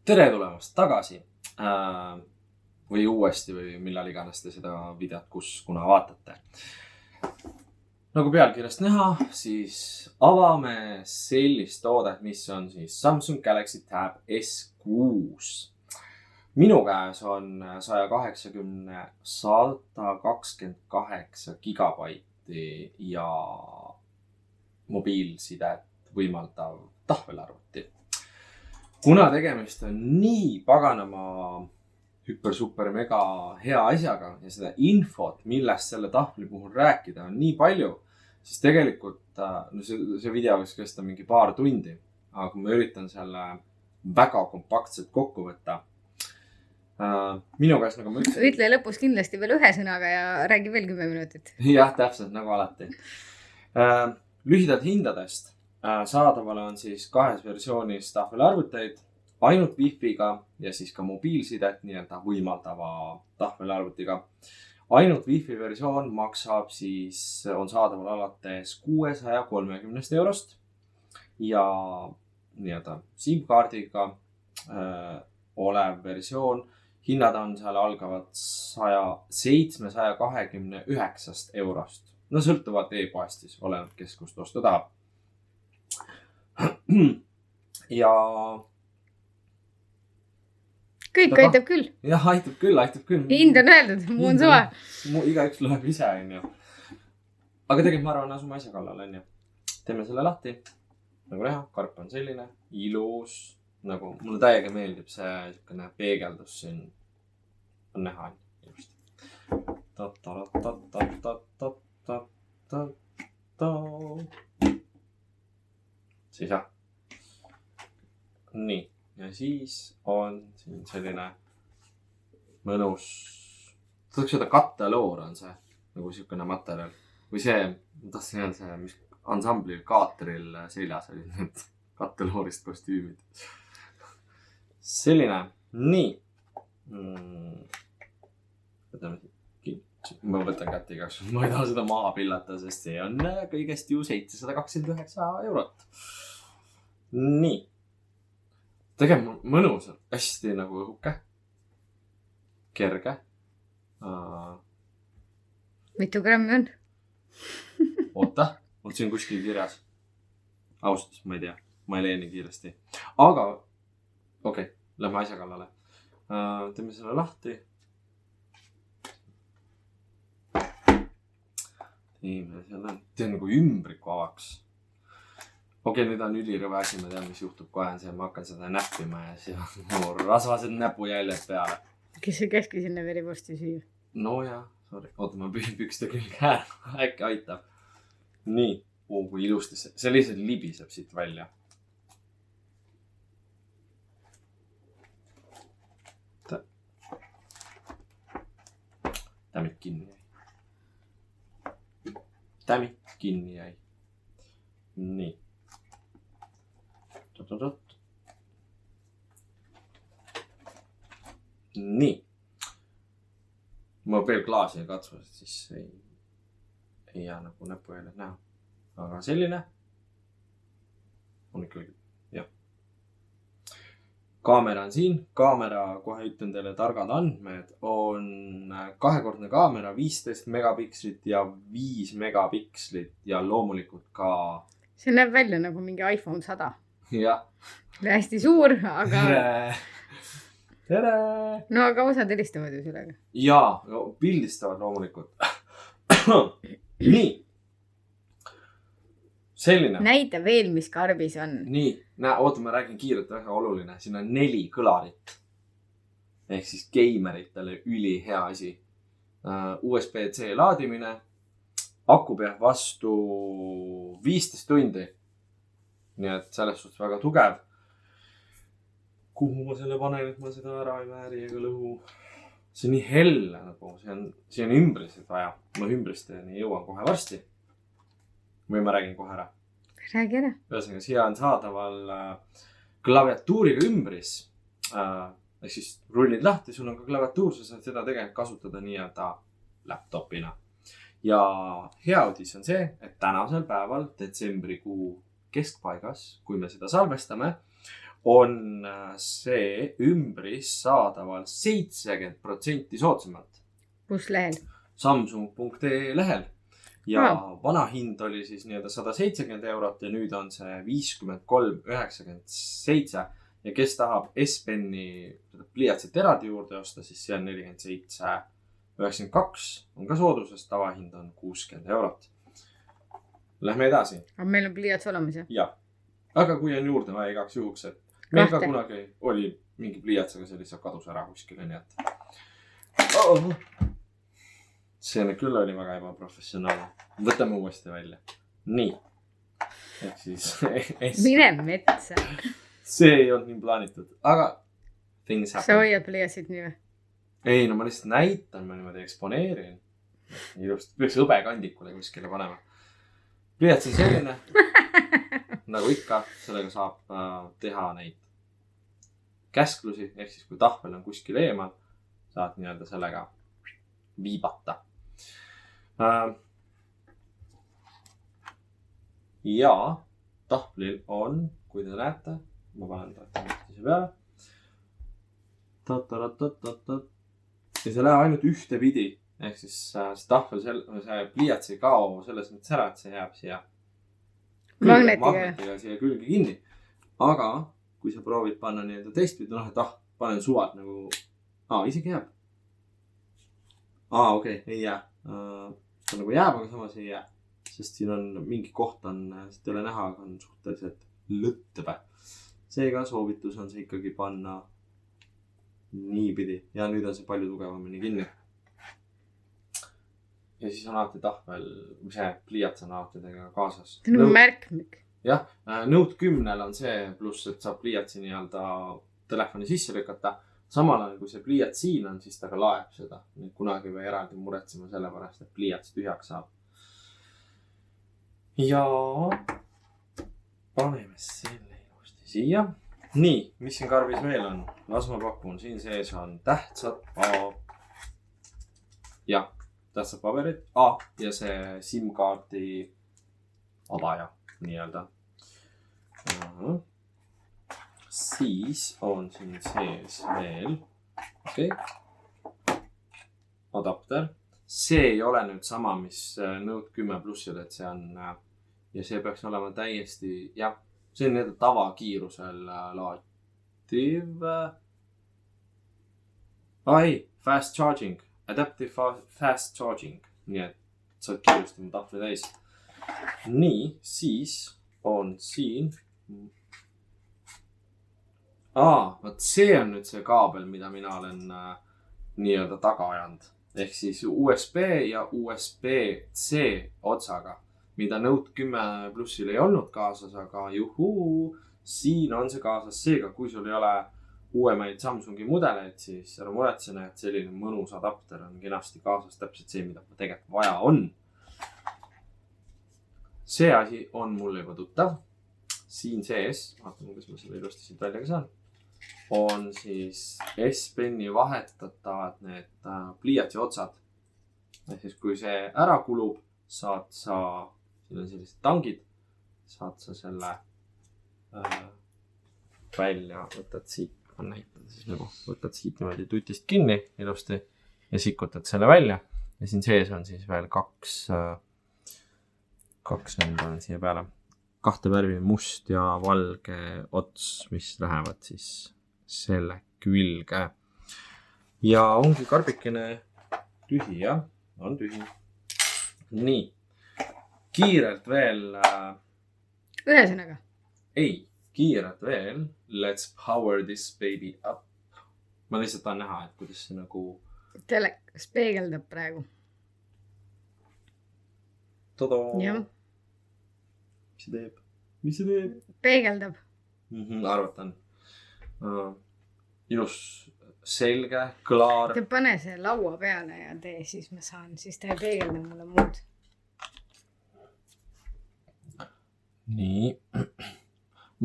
Tere tulemast tagasi või uuesti või millal iganes te seda videot kuna vaatate. Nagu pealkirjast näha, siis avame sellist toodet, mis on siis Samsung Galaxy Tab S6. Minu käes on 128 gigabaiti ja mobiilsidet võimaldav tahvelarvuti. Kuna tegemist on nii paganama super mega hea asjaga ja seda infot, millest selle tahvli puhul rääkida on nii palju, siis tegelikult see video võiks kesta mingi paar tundi, aga kui ma üritan selle väga kompaktselt kokku võtta. Minu käes, nagu ma ütlesin... Ütle lõpus kindlasti veel ühe sõnaga ja räägi veel 10 minutit. Jah, täpselt nagu alati. Lühidalt hindadest. Saadavale on siis kahes versioonis tahvelarvuteid, ainult Wi-Figa ja siis ka mobiilsidet nii-öelda võimaldava tahvelarvutiga. Ainult Wi-Fi versioon maksab siis, on saadaval alates 630 eurost ja nii-öelda SIM-kaardiga olev versioon. Hinnad on seal algavad 729 eurost. No sõltuvalt e-poest siis, oleneb kes kust osta tahab. Ja kõik aitab küll. Jah, aitab küll. Hind on öeldud, muu on suva. Igaüks loeb ise, on ju. Aga tegelikult ma arvan, asume asja kallal, on ju. Teeme selle lahti. Nagu näha, karp on selline, ilus. Nagu mulle täiega meeldib see peegeldus siin. On näha ilusti. Siis jah. Nii. Ja siis on siin selline mõnus, tahaks öelda katteloor on see, nagu siukene materjal. Või see, ma tahtsin öelda see, mis ansamblil kaateril seljas oli need katteloorist kostüümid. Selline, nii. Ma võtan kätte igaks, ma ei taha seda maha pillata, sest see on kõigest ju 729 eurot. Nii. Tegelikult mõnus on hästi nagu õhuke. Kerge. Mitu grammi on? Oota, siin kuskil kirjas. Ausalt, ma ei tea. Ma ei leeni kiiresti. Aga, okei, lähme asja kallale. Teeme selle lahti. Teen nagu ümbriku avaks. Okei, nüüd on ülirõve asi, ma tean, mis juhtub kohe on see, ma hakkan seda näppima ja siis on rasvased näpujäljed peale. Kes see käski sinna verivorsti süüa? No jah, sorry. Oota, ma pükste küll käe, äkki aitab. Nii, kui ilusti see lihtsalt libiseb siit välja. Tämit kinni jäi. Nii. Nii. Ma veel klaasi ei katsu, siis ei jää nagu näpujäljed näha. Aga selline on ikkagi, jah. Kaamera on siin. Kaamera, kohe ütlen teile targad andmed, on kahekordne kaamera, 15 megapikslit ja 5 megapikslit ja loomulikult ka... See näeb välja nagu mingi iPhone 100. Jah. Hästi suur, aga... Tere! No aga osad helistavad ju sellega. Jaa, pildistavad loomulikult. Nii. Selline. Näita veel, mis karbis on. Nii, oota, ma räägin kiirelt, väga oluline. Siin on 4 kõlarit. Ehk siis geimeritele üli hea asi. USB-C laadimine. Aku peab vastu 15 tundi. Nii et selles suhtes väga tugev. Kuhu ma selle panen, et ma seda ära ei vääri ega lõhu. See on nii helle nagu. See on ümbrised vaja. Ma ümbristeni jõuan kohe varsti. Või ma räägin kohe ära. Räägi ära. Ühesõnaga, siia on saadaval klaviatuuriga ümbris. Ehk siis rullid lahti, sul on ka klaviatuur, sa saad seda tegelikult kasutada nii-öelda laptopina. Ja hea uudis on see, et tänasel päeval detsembrikuu keskpaigas, kui me seda salvestame, on see ümbris saadaval 70% soodsamalt kus lehel? Samsung.ee lehel. Ja vana hind oli siis nii-öelda 170 eurot ja nüüd on see 53,97. Ja kes tahab S-Penni pliiatsit eraldi juurde osta, siis see on 47,92. On ka soodusest, tavahind on 60 eurot. Lähme edasi. Aga meil on pliiats olemas, jah? Jah. Aga kui on juurde vaja igaks juhuks, et meil ka kunagi oli mingi pliiats, aga see lihtsalt kadus ära kuskile, nii et see küll oli väga ebaprofessionaalne. Võtame uuesti välja. Nii. Ehk siis mine metsa. See ei olnud nii plaanitud, aga things happen. Sa hoiad pliiatsit nii või? Ei, no ma lihtsalt näitan, ma niimoodi eksponeerin. Ilusti peaks hõbekandikule kuskile panema. Pliiats on selline, nagu ikka, sellega saab teha neid käsklusi, ehk siis kui tahvel on kuskil eemal, saad nii-öelda sellega viibata. Ja tahvlil on, kui te näete, ma panen tahtmise peale. Ja see läheb ainult ühte pidi. Ehk siis see tahvel, see pliiats ei kao selles mõttes ära, et see jääb siia magnetiga siia külge kinni. Aga kui sa proovid panna nii-öelda teistpidi, et panen suvalt nagu, isegi jääb. Okei, ei jää. Ta nagu jääb, aga samas ei jää. Sest siin on mingi koht on, siit ei ole näha, aga on suhteliselt lõttebe. Seega soovitus on see ikkagi panna niipidi. Ja nüüd on see palju tugevamini kinni. Ja siis on alati tahvel, see pliiats on alati tega kaasas. See on nagu märkmik. Jah, Note 10 on see, pluss, et saab pliiatsi nii-öelda telefoni sisse lükata. Samal ajal, kui see pliiats siin on, siis ta ka laeb seda. Nüüd kunagi või eraldi muretsema selle pärast, et pliiats tühjaks saab. Ja paneme selle ilusti siia. Nii, mis siin karbis veel on? Las ma pakun, siin sees on tähtsad paberid. Ja see SIM-kaardi avaja nii-öelda. Siis on siin sees veel adapter. See ei ole nüüd sama, mis Note 10 plussil, et see on ja see peaks olema täiesti, see on nii-öelda tavakiirusel laadiv. Fast charging, adaptive fast charging. Nii et saad kiiresti mu tahvli täis. Nii, siis on siin. Võt see on nüüd see kaabel, mida mina olen nii-öelda taga ajanud. Ehk siis USB ja USB-C otsaga, mida Note 10 plussil ei olnud kaasas, aga siin on see kaasas. Seega, kui sul ei ole uuemaid Samsungi mudeleid, siis ära muretsene, et selline mõnus adapter on kenasti kaasas. Täpselt see, mida tegelikult vaja on. See asi on mulle juba tuttav. Siin sees, vaatame, kas ma selle ilusti siit välja ka saan, on siis S-Penni vahetatavad need pliiatsi otsad. Ehk siis kui see ära kulub, saad sa, siin on sellised tangid, saad sa selle välja, võtad siit, ma näitan siis nagu, võtad siit niimoodi tutist kinni ilusti ja sikutad selle välja. Ja siin sees on siis veel kaks on siia peale. Kahte värvi must ja valge ots, mis lähevad siis selle külge. Ja ongi karbikene tühi, jah? On tühi. Nii. Kiirelt veel... Ühesõnaga? Ei, kiirelt veel. Let's power this baby up. Ma lihtsalt tahan näha, et kuidas see nagu... Telekas peegeldab praegu. Tada! Jah. Mis see teeb? Peegeldab. Arvatan. Ilus, selge, klaar. Te pane see laua peale ja tee, siis ma saan. Siis ta ei peegelda mulle muud. Nii.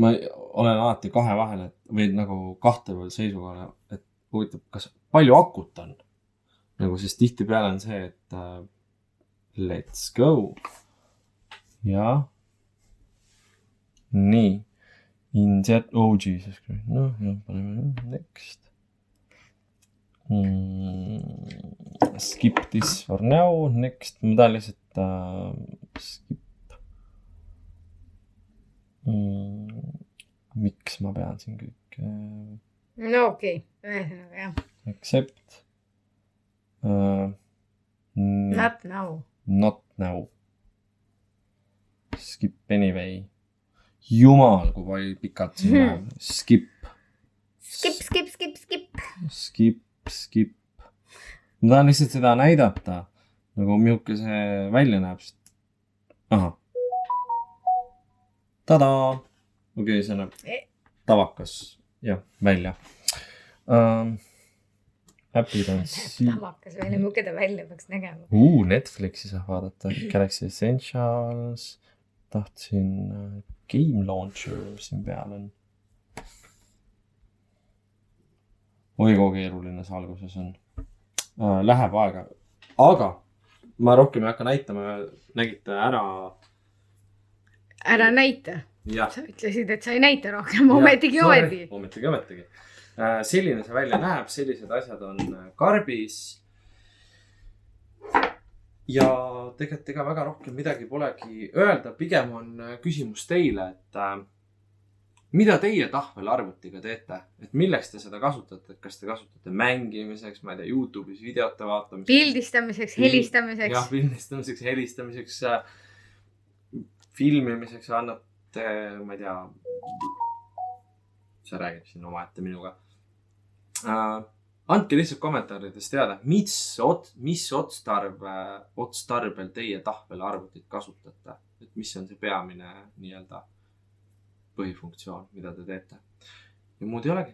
Ma olen alati kahe vahel, et või nagu kahte veel seisukohale, et huvitav, kas palju akut on? Nagu siis tihti peale on see, et let's go. Ja. Nii. Insert, oh jesus, noh, paneme next. Skip this for now, next, ma tahan lihtsalt skip. Miks ma pean siin kõik no okei, ühesõnaga jah. accept. Not now. Not now. Skip anyway. Jumal, kui palju pikalt siin läheb. Skip. Skip. Ma tahan lihtsalt seda näidata, nagu milline see välja näeb. Aha. Tada! Okei, see näeb tavakas. Jah, välja. Äpid on tavakas välja, milline ta välja peaks nägema. Netflixi saab vaadata. Galaxy Essentials. Tahtsin Game Launcher siin peal on. Oi, kui keeruline see alguses on. Läheb aega. Aga ma rohkem ei hakka näitama. Nägite ära. Ära näita. Ja. Sa ütlesid, et sa ei näita rohkem. Ometigi. Selline see välja näeb. Sellised asjad on karbis. Ja tegelikult ega väga rohkem midagi polegi öelda. Pigem on küsimus teile, et mida teie tahvelarvutiga teete? Et milleks te seda kasutate? Kas te kasutate mängimiseks, ma ei tea, YouTube'is videote vaatamiseks? Pildistamiseks, helistamiseks. Jah, pildistamiseks, helistamiseks, filmimiseks annate, ma ei tea, sa räägid siin omaette minuga. Andke lihtsalt kommentaarides teada, mis otstarbel teie tahvelarvutit kasutate. Et mis on see peamine nii-öelda põhifunktsioon, mida te teete. Ja muud ei olegi.